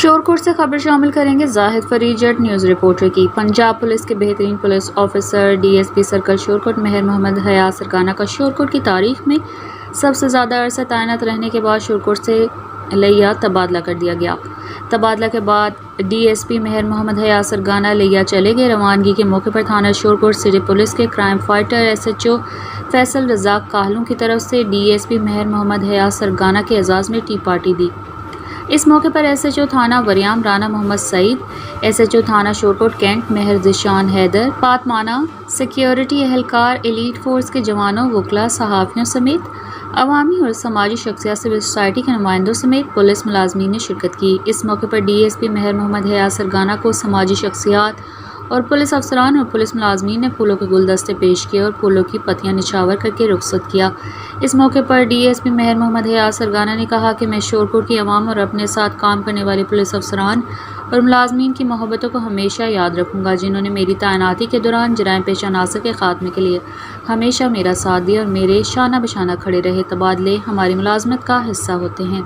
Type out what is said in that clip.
شورکوٹ سے خبر شامل کریں گے زاہد فرید جٹ نیوز رپورٹر کی۔ پنجاب پولیس کے بہترین police officer D S P circle Shorkot مہر محمد حیات سرگانہ کا شورکوٹ کی تاریخ میں سب سے زیادہ عرصہ تعینات رہنے کے بعد شورکوٹ سے لیا تبادلہ کر دیا گیا۔ تبادلہ کے بعد ڈی ایس پی مہر محمد حیات سرگانہ لیا چلے گئے۔ روانگی کے موقع پر تھانہ شورکوٹ سٹی پولیس کے crime fighter S H O Faisal Razzaq Kahloon کی طرف سے ڈی ایس پی مہر محمد حیات سرگانہ کے اعزاز میں ٹی پارٹی دی۔ اس موقع پر ایس ایچ او تھانہ وریام رانا محمد سعید، ایس ایچ او تھانہ شورکوٹ کینٹ مہر ذیشان حیدر، پاتمانہ سیکیورٹی اہلکار، ایلیٹ فورس کے جوانوں، وکلاء، صحافیوں سمیت عوامی اور سماجی شخصیات، سول سوسائٹی کے نمائندوں سمیت پولیس ملازمین نے شرکت کی۔ اس موقع پر ڈی ایس پی مہر محمد حیات سرگانہ کو سماجی شخصیات اور پولیس افسران اور پولیس ملازمین نے پھولوں کے گلدستے پیش کیے اور پھولوں کی پتیاں نچھاور کر کے رخصت کیا۔ اس موقع پر ڈی ایس پی مہر محمد حیات سرگانہ نے کہا کہ میں شورکوٹ کی عوام اور اپنے ساتھ کام کرنے والے پولیس افسران اور ملازمین کی محبتوں کو ہمیشہ یاد رکھوں گا، جنہوں نے میری تعیناتی کے دوران جرائم پیشہ عناصر کے خاتمے کے لیے ہمیشہ میرا ساتھ دیا اور میرے شانہ بشانہ کھڑے رہے۔ تبادلے ہماری ملازمت کا حصہ ہوتے ہیں۔